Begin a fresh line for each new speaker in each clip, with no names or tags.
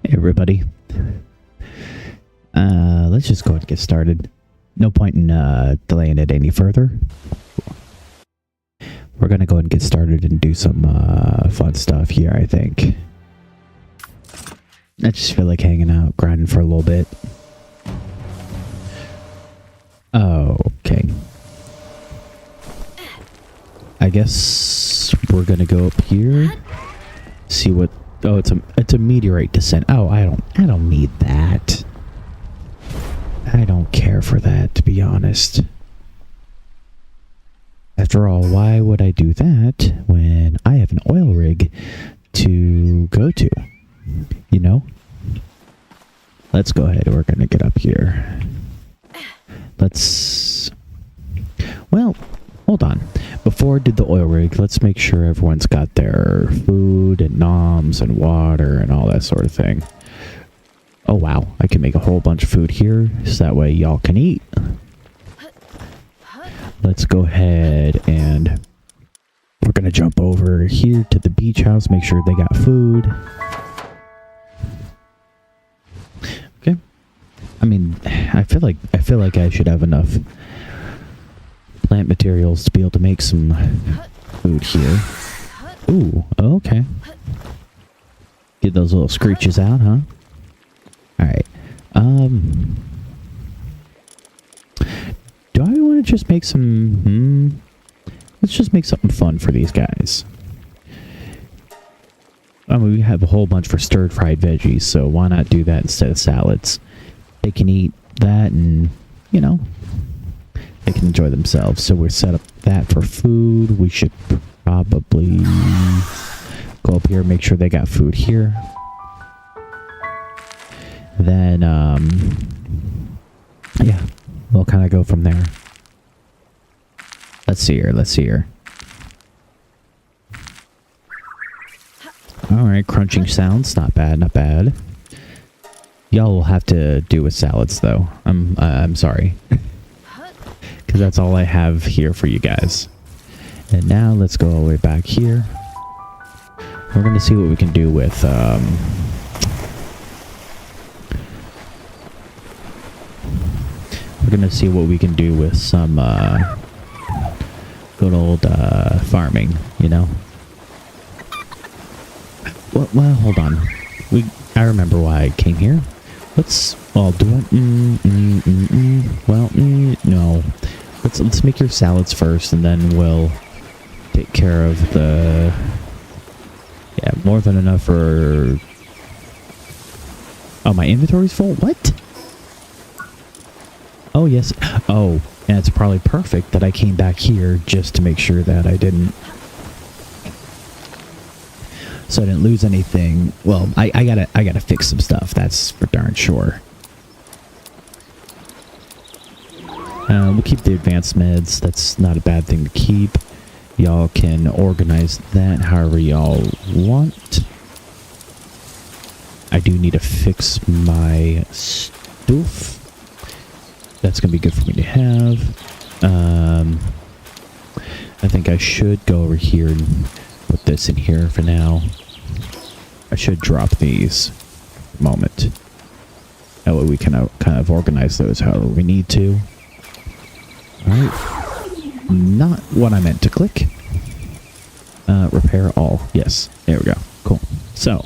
Hey everybody. Let's just go ahead and get started. No point in delaying it any further. We're gonna go ahead and get started and do some fun stuff here, I think. I just feel like hanging out, grinding for a little bit. Oh, okay. I guess we're gonna go up here. See what... Oh, it's a meteorite descent. Oh, I don't need that. I don't care for that, to be honest. After all, why would I do that when I have an oil rig to go to? You know? Let's go ahead. We're gonna get up here. Let's... Well, hold on. Before I did the oil rig, let's make sure everyone's got their food and noms and water and all that sort of thing. Oh wow, I can make a whole bunch of food here, so that way y'all can eat. Let's go ahead and we're gonna jump over here to the beach house, make sure they got food. Okay. I mean, I feel like I should have enough plant materials to be able to make some food here. Ooh, okay. Get those little screeches out, huh? Alright. Do I want to just make some... Let's just make something fun for these guys. I mean, we have a whole bunch for stir-fried veggies, so why not do that instead of salads? They can eat that and, you know, they can enjoy themselves. So we're set up that for food. We should probably go up here, make sure they got food here. Then, yeah, we'll kind of go from there. Let's see here. Alright, crunching sounds. Not bad. Y'all will have to do with salads, though. I'm sorry. Because that's all I have here for you guys. And now, let's go all the way back here. We're going to see what we can do with, We're gonna see what we can do with some good old farming, you know. Well, hold on. I remember why I came here. Let's all do it. Well, no. Let's make your salads first, and then we'll take care of the. Yeah, more than enough for. Oh, my inventory's full. What? Oh, yes. Oh, and it's probably perfect that I came back here just to make sure that I didn't... So I didn't lose anything. Well, I gotta fix some stuff. That's for darn sure. We'll keep the advanced meds. That's not a bad thing to keep. Y'all can organize that however y'all want. I do need to fix my stuff. That's going to be good for me to have. I think I should go over here and put this in here for now. I should drop these a moment. That way we can kind of organize those however we need to. Alright. Not what I meant to click. Repair all. Yes. There we go. Cool. So.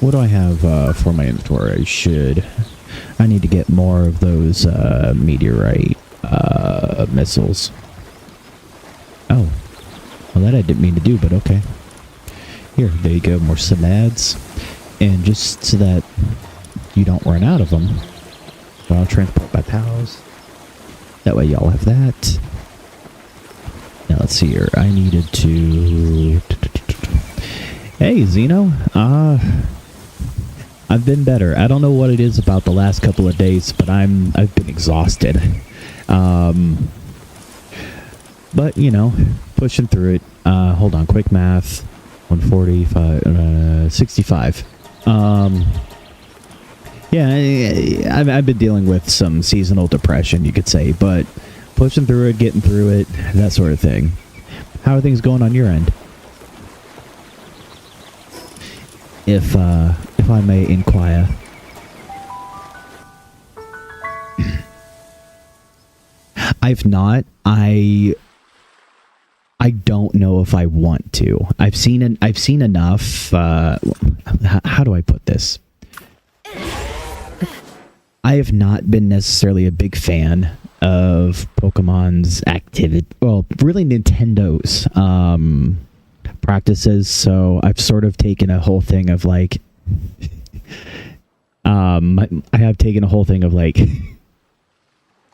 What do I have for my inventory? I need to get more of those meteorite missiles. Oh. Well, that I didn't mean to do, but okay. Here, there you go. More SMADs. And just so that you don't run out of them, I'll transport by pals. That way y'all have that. Now, let's see here. I needed to... Hey, Zeno. I've been better. I don't know what it is about the last couple of days, but I've been exhausted. But, you know, pushing through it. Hold on, quick math. 145, 65. Yeah, I've been dealing with some seasonal depression, you could say, but pushing through it, getting through it, that sort of thing. How are things going on your end? If I may inquire. I've not. I don't know if I want to. I've seen enough. How do I put this? I have not been necessarily a big fan of Pokemon's activity. Well, really Nintendo's practices. So I've sort of taken a whole thing of like, I have taken a whole thing of like.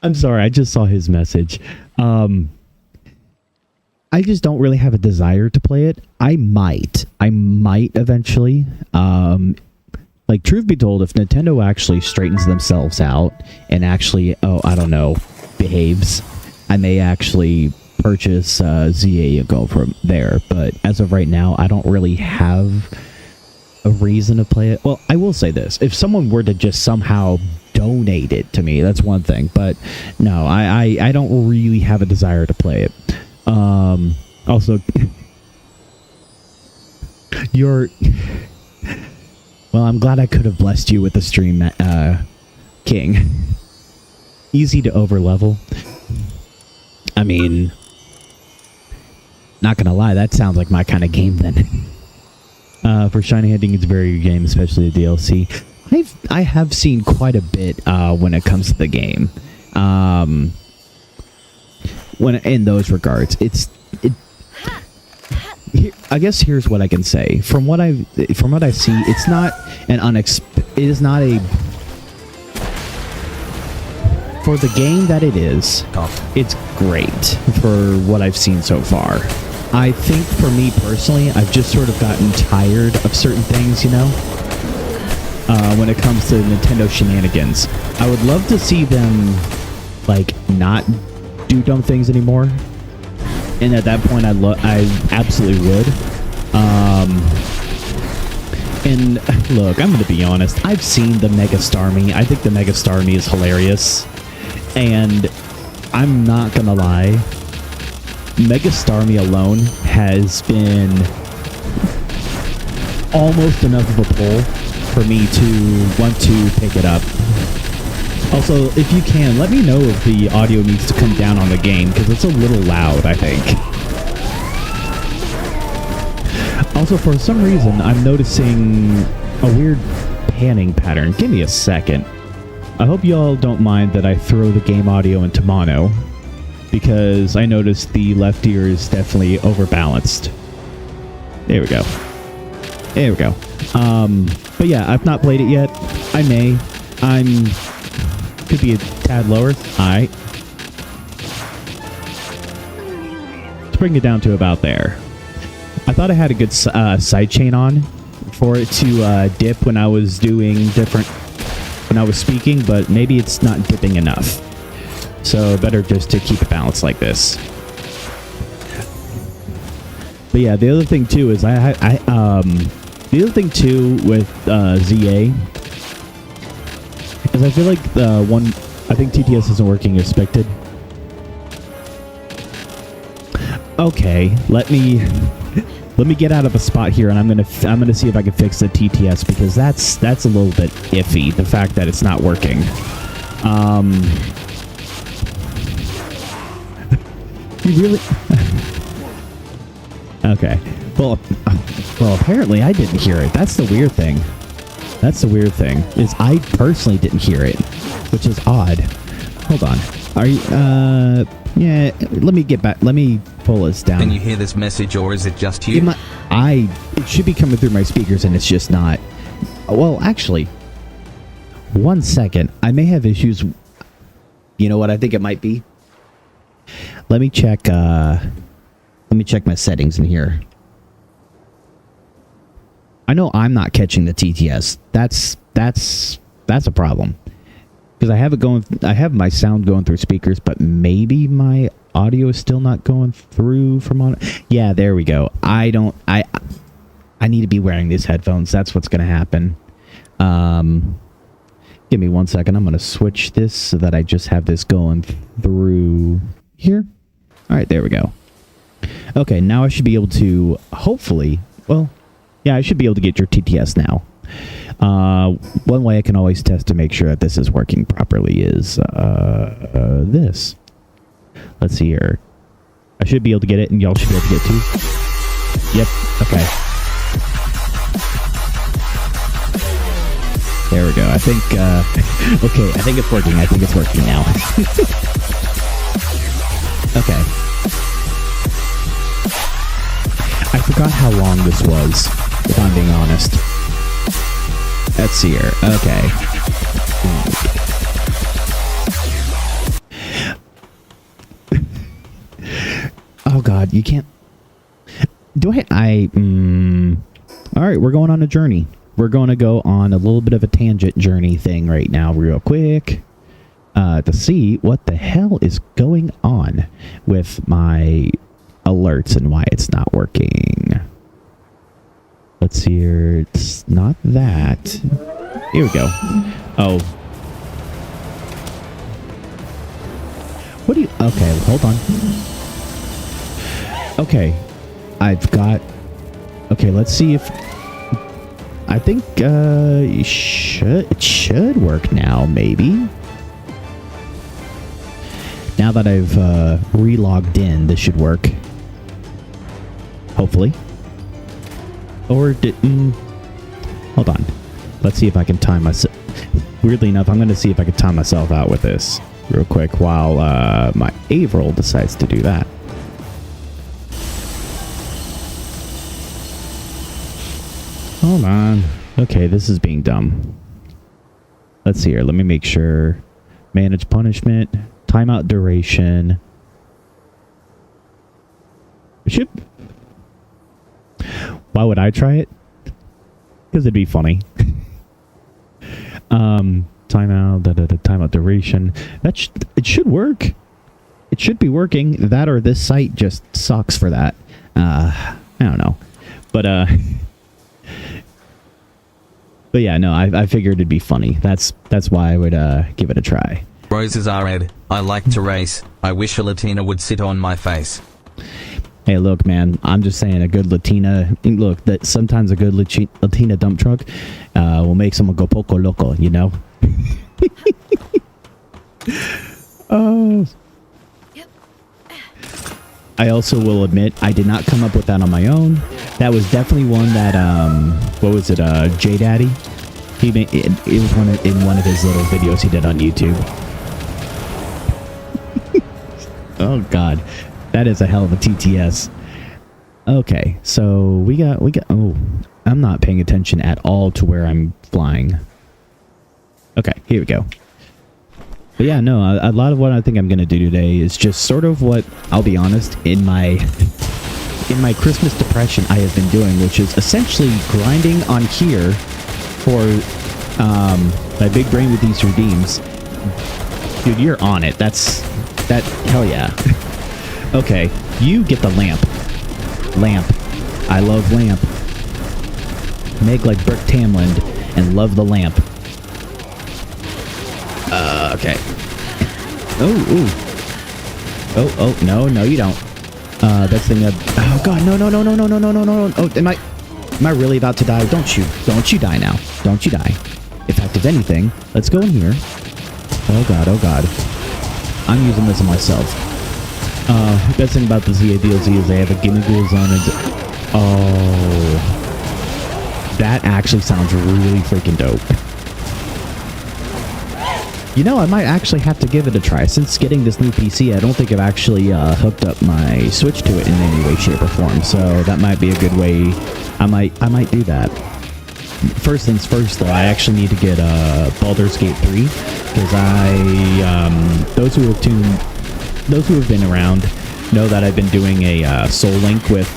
I'm sorry, I just saw his message. I just don't really have a desire to play it. I might eventually. Like, truth be told, if Nintendo actually straightens themselves out and actually, I don't know, behaves, I may actually purchase ZA and go from there. But as of right now, I don't really have a reason to play it. Well, I will say this. If someone were to just somehow donate it to me, that's one thing. But no, I don't really have a desire to play it. Also, you're... Well, I'm glad I could have blessed you with the stream, King. Easy to overlevel. I mean, not gonna lie, that sounds like my kind of game then. For shiny hunting, it's a very good game, especially the DLC. I have seen quite a bit when it comes to the game. When in those regards, I guess here's what I can say. From what I see, it's not it is not a, for the game that it is, it's great for what I've seen so far. I think for me personally, I've just sort of gotten tired of certain things, you know, when it comes to Nintendo shenanigans. I would love to see them, like, not do dumb things anymore. And at that point, I absolutely would. And look, I'm going to be honest. I've seen the Mega Starmie. I think the Mega Starmie is hilarious. And I'm not going to lie. Mega Starmie alone has been almost enough of a pull for me to want to pick it up. Also, if you can, let me know if the audio needs to come down on the game, because it's a little loud, I think. Also, for some reason, I'm noticing a weird panning pattern. Give me a second. I hope y'all don't mind that I throw the game audio into mono, because I noticed the left ear is definitely overbalanced. There we go. There we go. But yeah, I've not played it yet. I may. Could be a tad lower. Alright. Let's bring it down to about there. I thought I had a good sidechain on for it to dip when I was doing when I was speaking, but maybe it's not dipping enough. So better just to keep it balanced like this. But yeah, the other thing too is the other thing too with ZA is I feel like I think TTS isn't working as expected. Okay, let me get out of a spot here, and I'm gonna see if I can fix the TTS, because that's a little bit iffy. The fact that it's not working. You really? Okay. Well, apparently I didn't hear it. That's the weird thing. That's the weird thing, is I personally didn't hear it, which is odd. Hold on. Are you, yeah, let me get back. Let me pull this down.
Can you hear this message, or is it just you?
It should be coming through my speakers, and it's just not. Well, actually, one second. I may have issues. You know what I think it might be? Let me check my settings in here. I know I'm not catching the TTS. That's a problem. Because I have my sound going through speakers, but maybe my audio is still not going through from on. Yeah, there we go. I need to be wearing these headphones. That's what's going to happen. Give me 1 second. I'm going to switch this so that I just have this going through here. All right, there we go. Okay, now I should be able to, hopefully, well, yeah, I should be able to get your TTS now. One way I can always test to make sure that this is working properly is this. Let's see here. I should be able to get it, and y'all should be able to get it too. Yep, okay. There we go. I think, okay, I think it's working. I think it's working now. Okay. I forgot how long this was, if I'm being honest. Let's see here. Okay. Oh God, you can't. Do I? All right, we're going on a journey. We're going to go on a little bit of a tangent journey thing right now, real quick, to see what the hell is going on with my alerts and why it's not working. Let's see here. It's not that. Here we go. Oh. What do you... Okay, hold on. Okay. I've got... Okay, let's see if... I think, it should work now, maybe. Now that I've, re-logged in, this should work. Hopefully. Or didn't... Hold on. Let's see if I can time myself... Weirdly enough, I'm going to see if I can time myself out with this real quick while, my Averill decides to do that. Hold on. Okay, this is being dumb. Let's see here. Let me make sure. Manage punishment. Timeout duration. Should... Why would I try it? Because it'd be funny. Timeout, timeout duration. It should work. It should be working. That or this site just sucks for that. I don't know. But yeah, no, I figured it'd be funny. That's why I would give it a try.
Roses are red. I like to race. I wish a Latina would sit on my face.
Hey, look, man, I'm just saying a good Latina... Look, that sometimes a good Latina dump truck will make someone go poco loco, you know? I also will admit, I did not come up with that on my own. That was definitely one that, what was it, J Daddy? He made it was in one of his little videos he did on YouTube. Oh, God. That is a hell of a TTS. Okay, so we got, oh, I'm not paying attention at all to where I'm flying. Okay, here we go. But yeah, no, a lot of what I think I'm going to do today is just sort of what, I'll be honest, in my Christmas depression I have been doing, which is essentially grinding on here for my big brain with these redeems. Dude, you're on it. Hell yeah. Okay, you get the lamp. Lamp. I love lamp. Make like Bert Tamland and love the lamp. Okay. Oh, no, you don't. Best thing that... Oh, God, no. Oh, am I really about to die? Don't you die now. Don't you die. In fact, if anything, let's go in here. Oh, God. I'm using this on myself. Best thing about the ZA DLC is they have a Gimme Ghouls on it. Oh. That actually sounds really freaking dope. You know, I might actually have to give it a try. Since getting this new PC, I don't think I've actually hooked up my Switch to it in any way, shape, or form. So that might be a good way. I might do that. First things first, though, I actually need to get Baldur's Gate 3 because those who have been around know that I've been doing a Soul Link with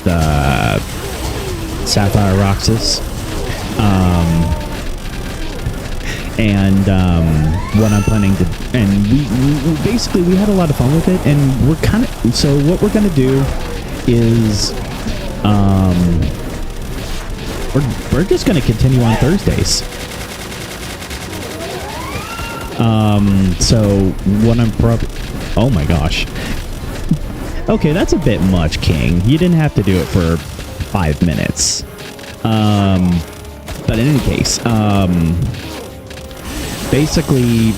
Sapphire Roxas. And what I'm planning to... And we basically, we had a lot of fun with it, and we're kind of... So what we're going to do is... We're just going to continue on Thursdays. So what I'm probably... Oh my gosh. Okay, that's a bit much, King. You didn't have to do it for 5 minutes. But in any case, basically,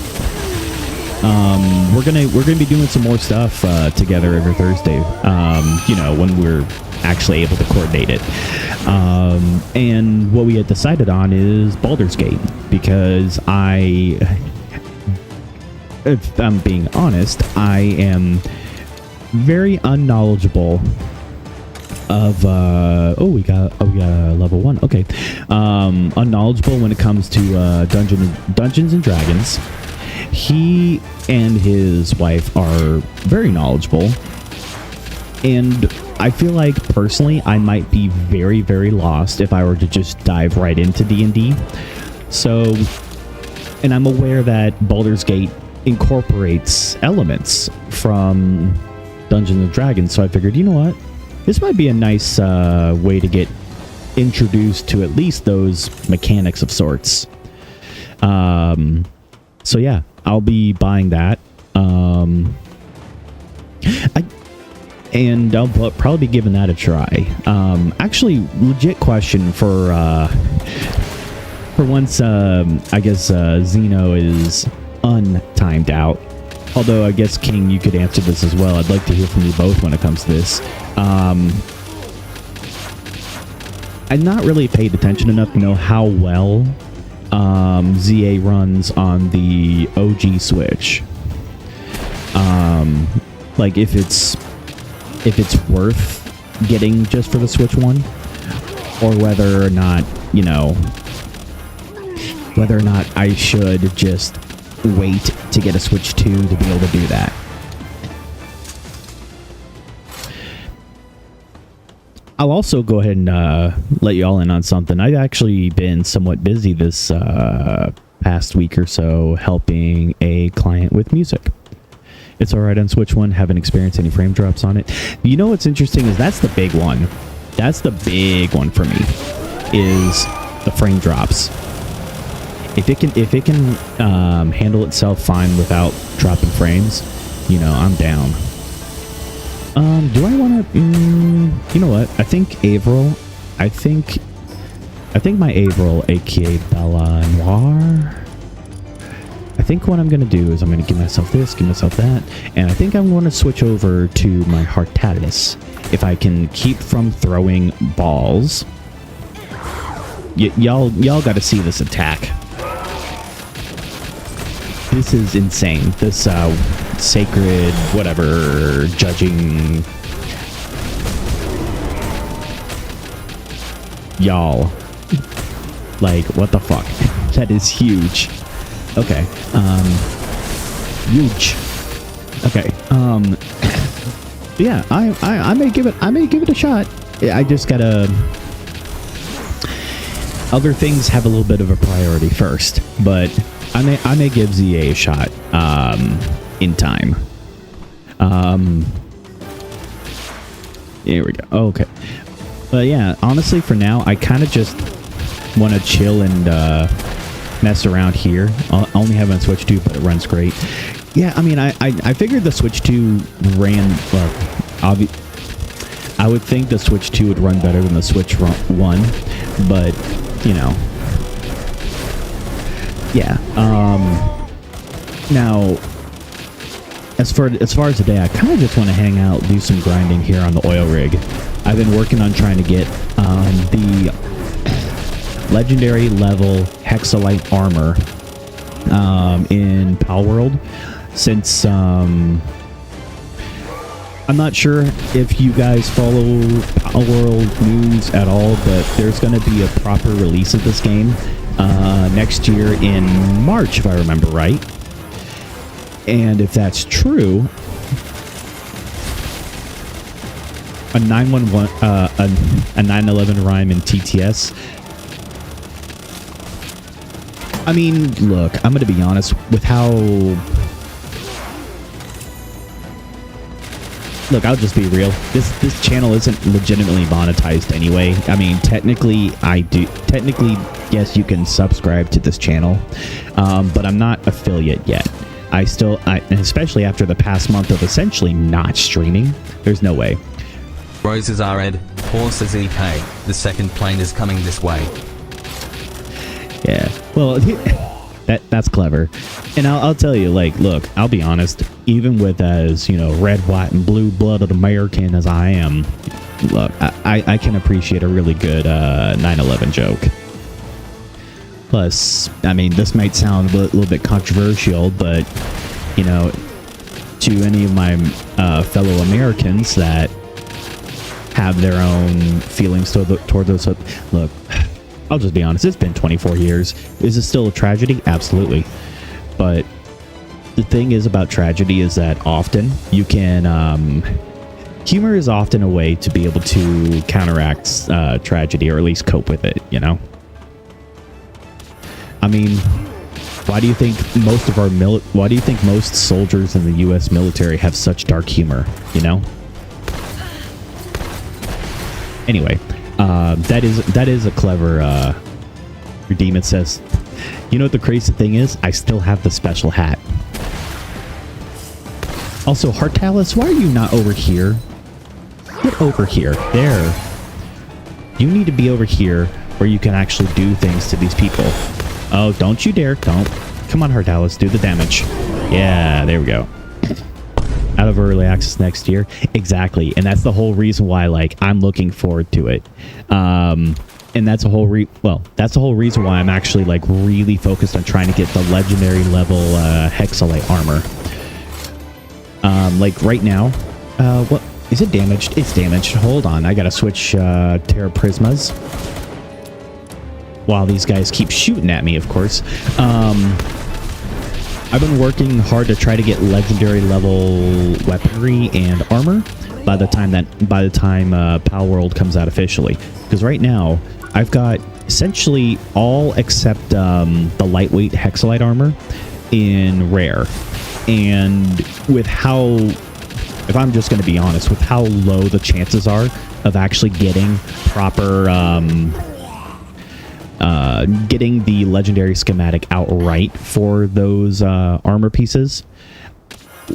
we're gonna be doing some more stuff together every Thursday. You know, when we're actually able to coordinate it. And what we had decided on is Baldur's Gate, because if I'm being honest, I am very unknowledgeable of we got level 1. Okay. Unknowledgeable when it comes to Dungeons and Dragons. He and his wife are very knowledgeable, and I feel like personally I might be very, very lost if I were to just dive right into D&D. So, and I'm aware that Baldur's Gate incorporates elements from Dungeons and Dragons, so I figured, you know what, this might be a nice way to get introduced to at least those mechanics of sorts. So yeah, I'll be buying that. And I'll probably be giving that a try. Actually, legit question for once, I guess Zeno is untimed out. Although I guess, King, you could answer this as well. I'd like to hear from you both when it comes to this. I've not really paid attention enough to know how well ZA runs on the OG Switch. Like if it's worth getting just for the Switch one, or whether or not, you know, whether or not I should just wait to get a Switch 2 to be able to do that. I'll also go ahead and let you all in on something. I've actually been somewhat busy this past week or so helping a client with music. It's alright on Switch 1, haven't experienced any frame drops on it. You know what's interesting is that's the big one. That's the big one for me, is the frame drops. If it can handle itself fine without dropping frames, you know, I'm down. Do I want to... you know what? I think Avril... I think my Avril, aka Bella Noir... I think what I'm going to do is I'm going to give myself this, give myself that, and I think I'm going to switch over to my Heartatus. If I can keep from throwing balls... Y'all got to see this attack. This is insane. This sacred whatever judging, y'all, like, what the fuck? That is huge. Okay. Huge. Okay. Yeah, I may give it a shot. I just gotta... Other things have a little bit of a priority first, but I may give ZA a shot in time. Here we go. Okay. But yeah, honestly, for now, I kind of just want to chill and mess around here. I only have it on Switch 2, but it runs great. Yeah, I mean, I figured the Switch 2 ran... Well, I would think the Switch 2 would run better than the Switch 1, but, you know... Yeah. Now, as far as today, I kind of just want to hang out, do some grinding here on the oil rig. I've been working on trying to get the legendary level Hexolite armor in Pal World, since I'm not sure if you guys follow Pal World news at all, but there's going to be a proper release of this game next year in March, if I remember right. And if that's true, a 911, a 911 rhyme in TTS. I mean, look, I'm going to be honest with how look, I'll just be real. This channel isn't legitimately monetized anyway. I mean, technically, yes, you can subscribe to this channel, but I'm not affiliate yet. Especially after the past month of essentially not streaming, there's no way.
Roses are red, horses EK. The second plane is coming this way.
Yeah, well, that's clever. And I'll tell you, like, look, I'll be honest, even with as, you know, red, white, and blue-blooded American as I am, look, I can appreciate a really good 9/11 joke. Plus, I mean, this might sound a little bit controversial, but, you know, to any of my fellow Americans that have their own feelings toward those, look, I'll just be honest, it's been 24 years. Is it still a tragedy? Absolutely. But the thing is about tragedy is that often you can, humor is often a way to be able to counteract tragedy, or at least cope with it, you know? I mean, why do you think most soldiers in the U.S. military have such dark humor, you know? Anyway, that is a clever, Redeem It says, you know what the crazy thing is? I still have the special hat. Also, Hartalis, why are you not over here? Get over here. There. You need to be over here where you can actually do things to these people. Oh, don't you dare. Don't. Come on, Hartalis, do the damage. Yeah, there we go. Out of early access next year. Exactly. And that's the whole reason why, like, I'm looking forward to it. And that's the whole reason why I'm actually, like, really focused on trying to get the legendary level Hexolite armor. Like, right now, what is it damaged? It's damaged. Hold on, I gotta switch Terra Prismas while these guys keep shooting at me, of course. I've been working hard to try to get legendary level weaponry and armor by the time Pal World comes out officially. Because right now, I've got essentially all except the lightweight Hexolite armor in rare. And with how, if I'm just going to be honest, with how low the chances are of actually getting proper, getting the legendary schematic outright for those armor pieces,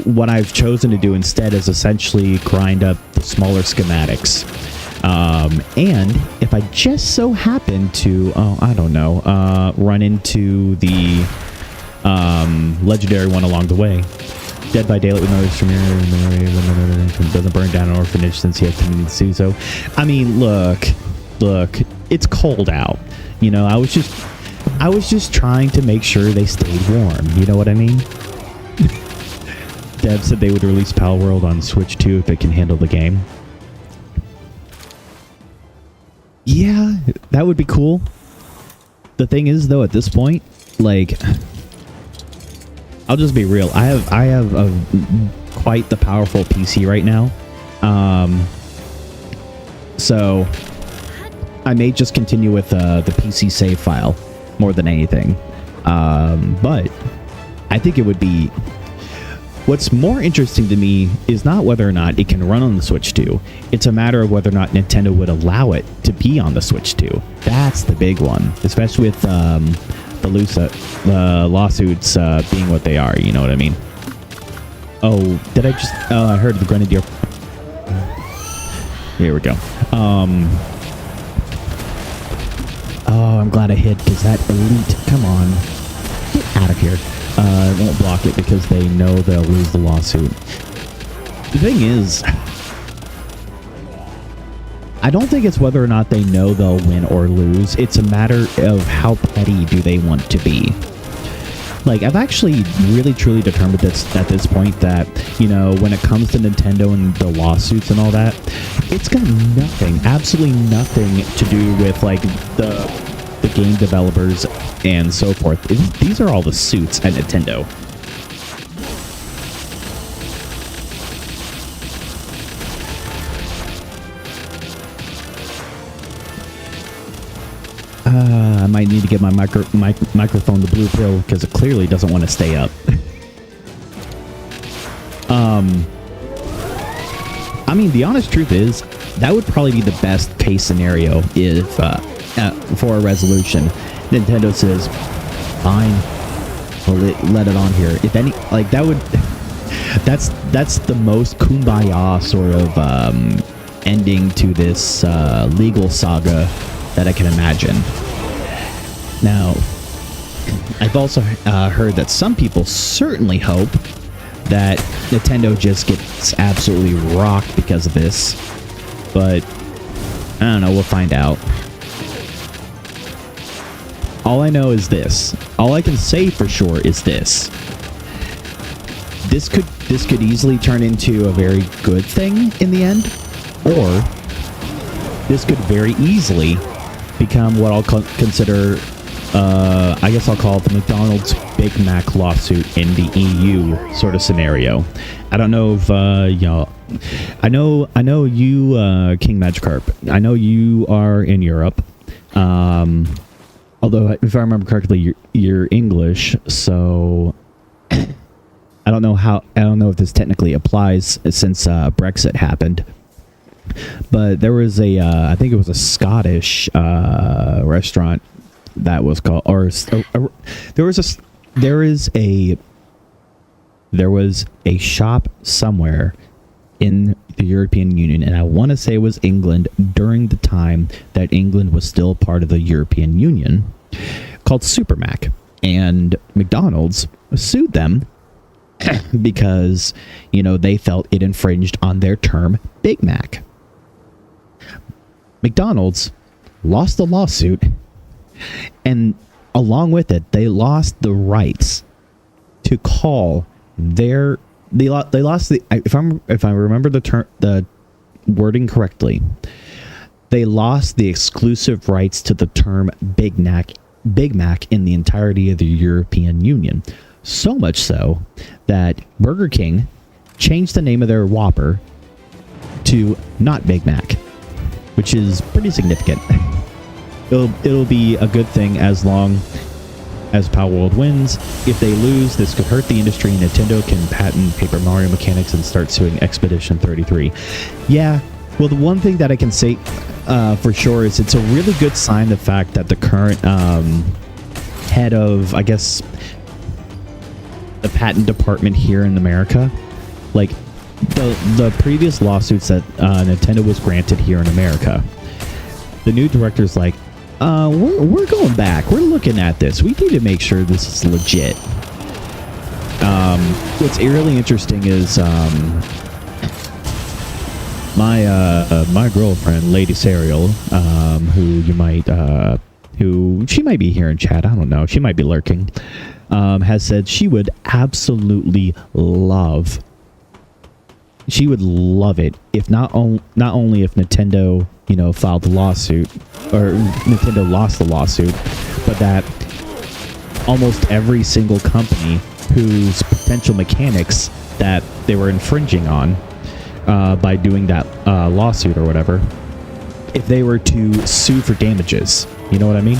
what I've chosen to do instead is essentially grind up the smaller schematics. And if I just so happen to, run into the legendary one along the way, Dead by Daylight with no extreme doesn't burn down an orphanage since he has to see so. I mean, look, it's cold out. You know, I was just trying to make sure they stayed warm. You know what I mean? Dev said they would release Pal World on Switch 2 if it can handle the game. Yeah, that would be cool. The thing is, though, at this point, like, I'll just be real. I have quite the powerful PC right now. So I may just continue with the PC save file more than anything. But I think it would be... What's more interesting to me is not whether or not it can run on the Switch 2. It's a matter of whether or not Nintendo would allow it to be on the Switch 2. That's the big one, especially with the lawsuits being what they are. You know what I mean? Oh, did I just... Oh, I heard the Grenadier. Here we go. Oh, I'm glad I hit, because that elite... Come on. Get out of here. I won't block it because they know they'll lose the lawsuit. The thing is, I don't think it's whether or not they know they'll win or lose. It's a matter of how petty do they want to be. Like, I've actually really truly determined this at this point that, you know, when it comes to Nintendo and the lawsuits and all that, it's got nothing, absolutely nothing to do with, like, the game developers and so forth. These are all the suits at Nintendo. I might need to get my microphone the blue pill because it clearly doesn't want to stay up. I mean, the honest truth is, that would probably be the best case scenario if, for a resolution. Nintendo says, fine, we'll let it on here. If any, like, that would, that's the most kumbaya sort of, ending to this, legal saga that I can imagine. Now, I've also heard that some people certainly hope that Nintendo just gets absolutely rocked because of this. But, I don't know, we'll find out. All I know is this. All I can say for sure is this. This could easily turn into a very good thing in the end. Or, this could very easily become what I'll consider... I guess I'll call it the McDonald's Big Mac lawsuit in the EU sort of scenario. I don't know if y'all. I know you, King Magikarp. I know you are in Europe. Although, if I remember correctly, you're English, so I don't know if this technically applies since Brexit happened. But there was I think it was a Scottish restaurant that was called, there was a shop somewhere in the European Union, and I want to say it was England during the time that England was still part of the European Union, called Super Mac, and McDonald's sued them because, you know, they felt it infringed on their term Big Mac. McDonald's lost the lawsuit, and along with it, they lost the rights to call their... They lost the... If I remember the wording correctly, they lost the exclusive rights to the term Big Mac in the entirety of the European Union. So much so that Burger King changed the name of their Whopper to not Big Mac, which is pretty significant. It'll be a good thing as long as Palworld wins. If they lose, this could hurt the industry, and Nintendo can patent Paper Mario mechanics and start suing Expedition 33. Yeah, well, the one thing that I can say for sure is it's a really good sign, the fact that the current head of, I guess, the patent department here in America, like the previous lawsuits that Nintendo was granted here in America, the new director's like, we're going back. We're looking at this. We need to make sure this is legit. What's really interesting is my girlfriend, Lady Serial, who she might be here in chat. I don't know. She might be lurking. Has said she would absolutely love. She would love it if not only if Nintendo, you know, filed the lawsuit, or Nintendo lost the lawsuit, but that almost every single company whose potential mechanics that they were infringing on by doing that lawsuit or whatever, if they were to sue for damages, you know what I mean?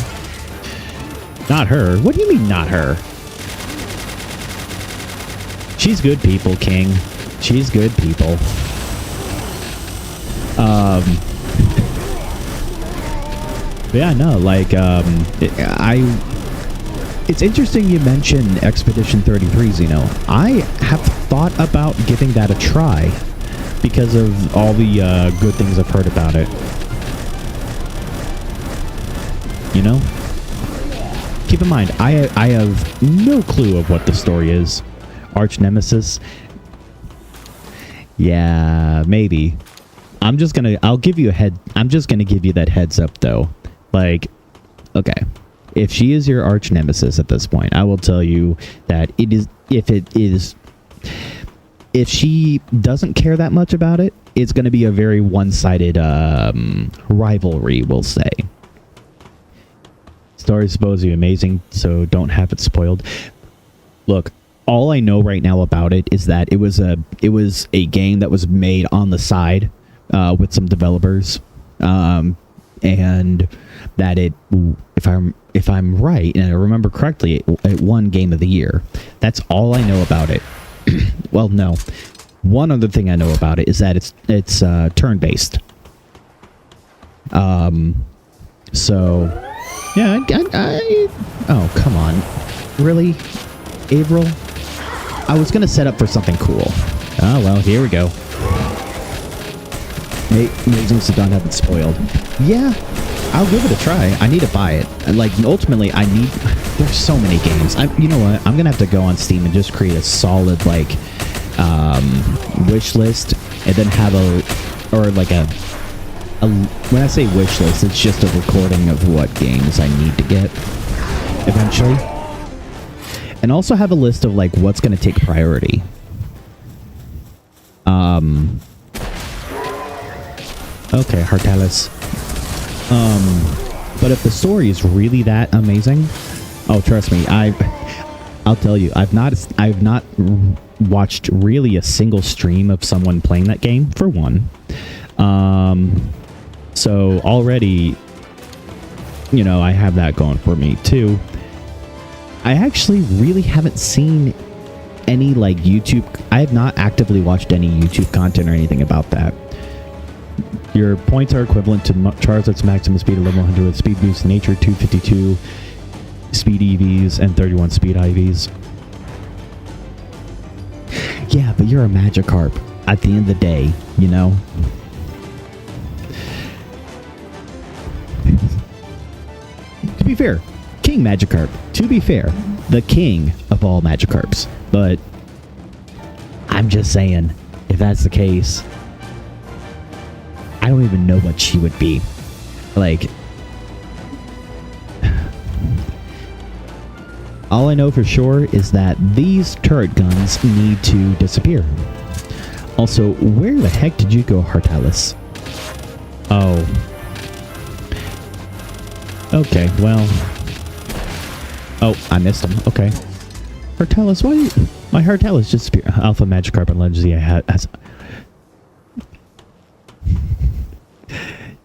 Not her. What do you mean, not her? She's good people, King. She's good people. Yeah, no, like, it's interesting you mentioned Expedition 33, Xeno. I have thought about giving that a try because of all the good things I've heard about it. You know? Keep in mind, I have no clue of what the story is. Arch Nemesis? Yeah, maybe. I'm just gonna give you that heads up, though. Like, okay, if she is your arch nemesis at this point, I will tell you that if she doesn't care that much about it, it's going to be a very one-sided rivalry, we'll say. Story's supposed to be amazing, so don't have it spoiled. Look, all I know right now about it is that it was a game that was made on the side with some developers, and that if I'm right and I remember correctly, it won Game of the Year. That's all I know about it. Well, no. One other thing I know about it is that it's turn-based. So yeah, oh come on, really, Averill? I was gonna set up for something cool. Oh well, here we go. Hey, Amazing Saddam have it spoiled. Yeah, I'll give it a try. I need to buy it. Like, ultimately, I need... There's so many games. You know what? I'm gonna have to go on Steam and just create a solid, like, wish list, and then have when I say wish list, it's just a recording of what games I need to get eventually. And also have a list of, like, what's gonna take priority. Okay, Hartalis. But if the story is really that amazing, oh, trust me, I'll tell you, I've not watched really a single stream of someone playing that game, for one. So already, you know, I have that going for me too. I actually really haven't seen any, like, YouTube... I have not actively watched any YouTube content or anything about that. Your points are equivalent to Charizard's maximum speed at level 100 with speed boost nature, 252 speed EVs, and 31 speed IVs. Yeah, but you're a Magikarp at the end of the day, you know? To be fair, King Magikarp. To be fair, the king of all Magikarps. But I'm just saying, if that's the case, I don't even know what she would be. Like, all I know for sure is that these turret guns need to disappear. Also, where the heck did you go, Hartalis? Oh. Okay, well. Oh, I missed him. Okay. Hartalis, why? My Hartalis just disappeared. Alpha Magikarp and Legacy has...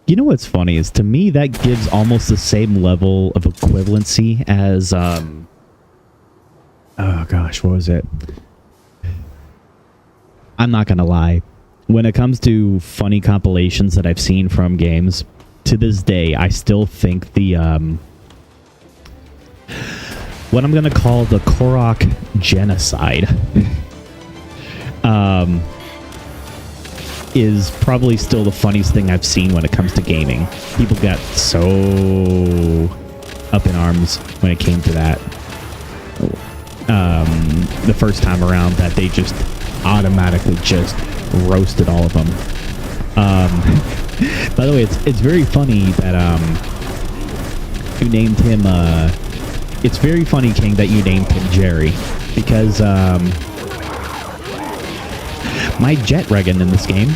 You know what's funny is, to me, that gives almost the same level of equivalency as, oh gosh, what was it? I'm not gonna lie. When it comes to funny compilations that I've seen from games, to this day, I still think the, what I'm gonna call the Korok genocide, is probably still the funniest thing I've seen when it comes to gaming. People got so up in arms when it came to that. The first time around, that they just automatically just roasted all of them. By the way, it's very funny that you named him. It's very funny, King, that you named him Jerry, because my jet Regan in this game,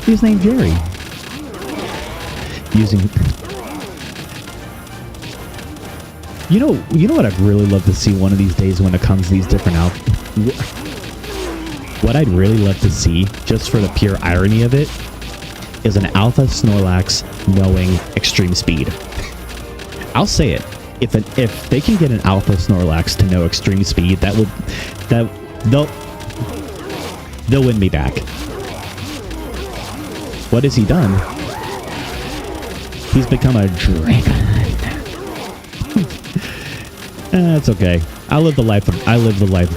he's named Jerry. You know what I'd really love to see one of these days when it comes to these different what I'd really love to see, just for the pure irony of it, is an Alpha Snorlax knowing extreme speed. I'll say it. If they can get an Alpha Snorlax to know extreme speed, they'll win me back. What has he done? He's become a dragon. That's okay. I live the life of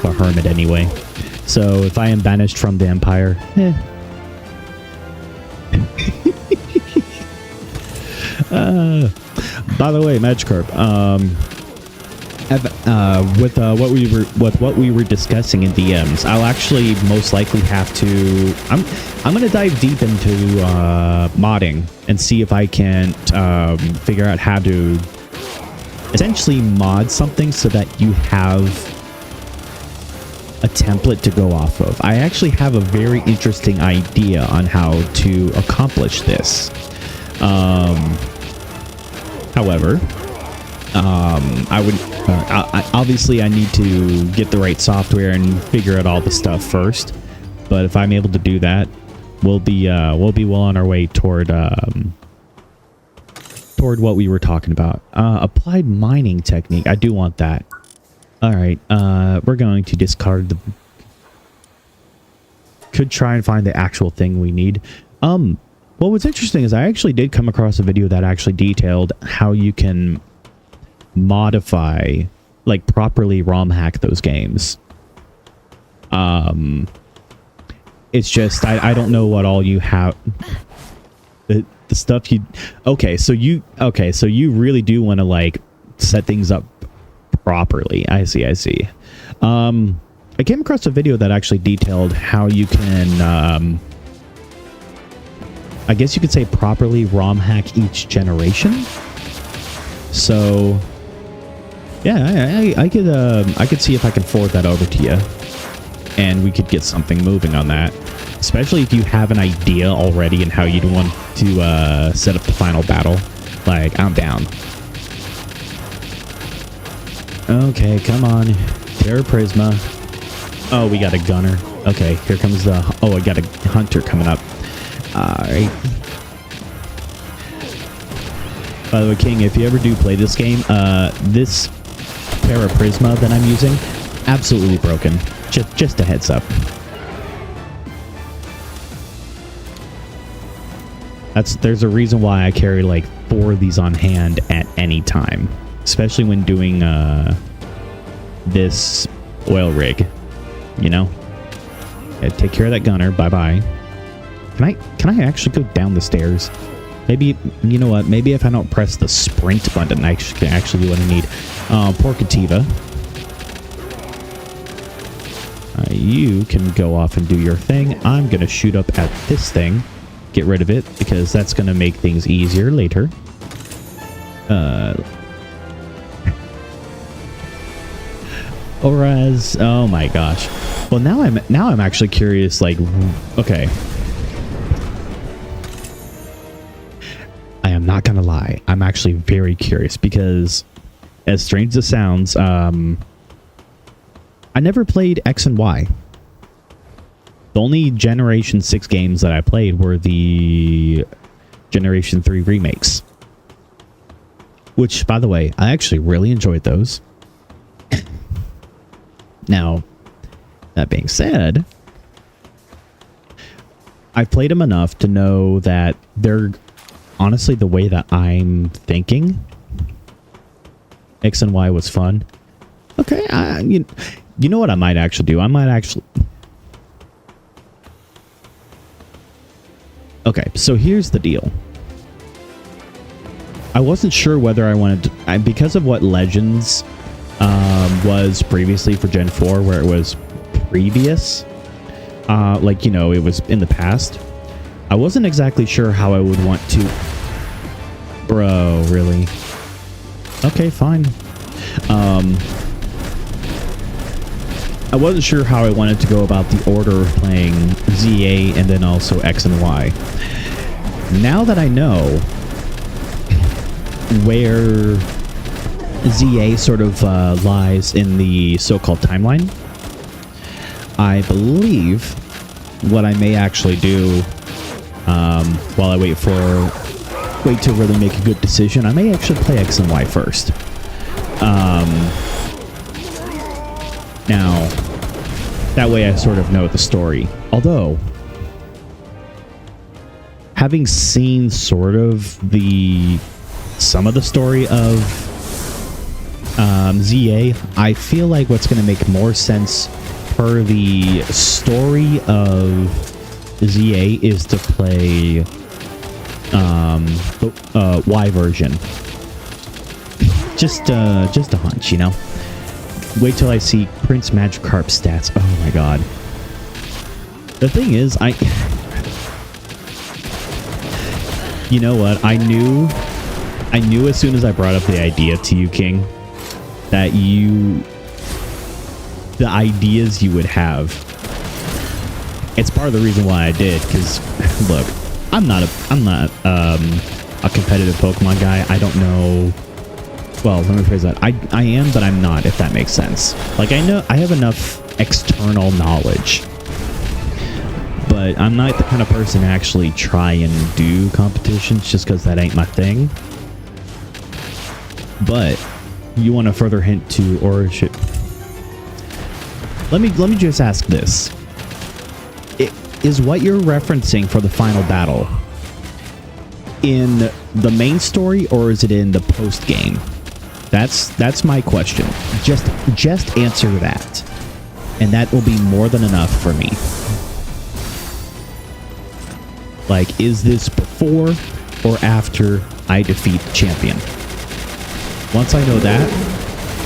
a hermit anyway. So if I am banished from the Empire, by the way, Magikarp, with what we were discussing in DMs, I'll actually most likely have to... I'm gonna dive deep into modding and see if I can figure out how to essentially mod something so that you have a template to go off of. I actually have a very interesting idea on how to accomplish this. However, obviously I need to get the right software and figure out all the stuff first. But if I'm able to do that, we'll be well on our way toward what we were talking about. Applied mining technique. I do want that. All right. We're going to discard the could try and find the actual thing we need. What was interesting is I actually did come across a video that actually detailed how you can modify, like properly ROM hack those games. It's just I don't know what all you have. The stuff you okay, so you really do want to like set things up properly. I see. I came across a video that actually detailed how you can I guess you could say properly ROM hack each generation. So yeah, I could see if I can forward that over to you, and we could get something moving on that. Especially if you have an idea already and how you'd want to set up the final battle. Like, I'm down. Okay, come on. Terra Prisma. Oh, we got a gunner. Okay, here comes the... Oh, I got a hunter coming up. Alright. By the way, King, if you ever do play this game, this Terra Prisma that I'm using, absolutely broken. Just a heads up. There's a reason why I carry like 4 of these on hand at any time, especially when doing this oil rig. You know, take care of that gunner. Bye bye. Can I actually go down the stairs? Maybe, you know what? Maybe if I don't press the sprint button, I can actually do what I need. Poor Kativa. You can go off and do your thing. I'm gonna shoot up at this thing. Get rid of it, because that's going to make things easier later. Oraz, oh my gosh. Well, now I'm actually curious, like, okay. I am not going to lie. I'm actually very curious, because as strange as it sounds, I never played X and Y. The only Generation 6 games that I played were the Generation 3 remakes. Which, by the way, I actually really enjoyed those. Now, that being said, I've played them enough to know that they're honestly the way that I'm thinking. X and Y was fun. Okay, you know what I might actually do? I might actually... Okay, so here's the deal. I wasn't sure whether I wanted to... because of what Legends was previously for Gen 4, where it was previous, like, you know, it was in the past, I wasn't exactly sure how I would want to... Bro, really? Okay, fine. I wasn't sure how I wanted to go about the order of playing ZA and then also X and Y. Now that I know where ZA sort of lies in the so-called timeline, I believe what I may actually do while I wait to really make a good decision, I may actually play X and Y first. Now, that way I sort of know the story. Although, having seen sort of some of the story of ZA, I feel like what's going to make more sense per the story of ZA is to play the Y version. Just a hunch, you know? Wait till I see Prince Magikarp stats. Oh my god. The thing is, you know what? I knew as soon as I brought up the idea to you, King, that the ideas you would have. It's part of the reason why I did, because look, I'm not a competitive Pokemon guy. I don't know. Well, let me phrase that. I am, but I'm not, if that makes sense. Like, I know I have enough external knowledge, but I'm not the kind of person to actually try and do competitions just because that ain't my thing. But you want a further hint to, or should... Let me just ask this. is what you're referencing for the final battle in the main story, or is it in the post game? That's my question. Just answer that, and that will be more than enough for me. Like, is this before or after I defeat the champion? Once I know that,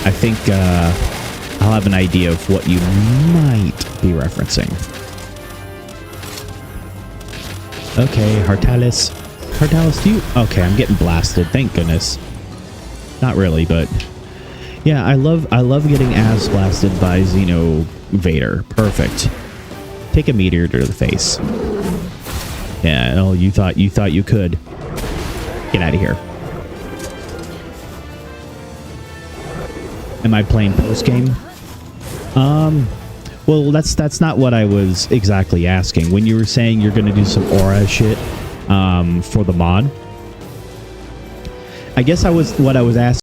I think I'll have an idea of what you might be referencing. Okay, Hartalis. Hartalis, do you... Okay, I'm getting blasted. Thank goodness. Not really, but... Yeah, I love getting ass blasted by Xeno Vader. Perfect. Take a meteor to the face. Yeah, oh, you thought you could. Get out of here. Am I playing post-game? Well, that's not what I was exactly asking. When you were saying you're going to do some aura shit for the mod, I guess what I was asking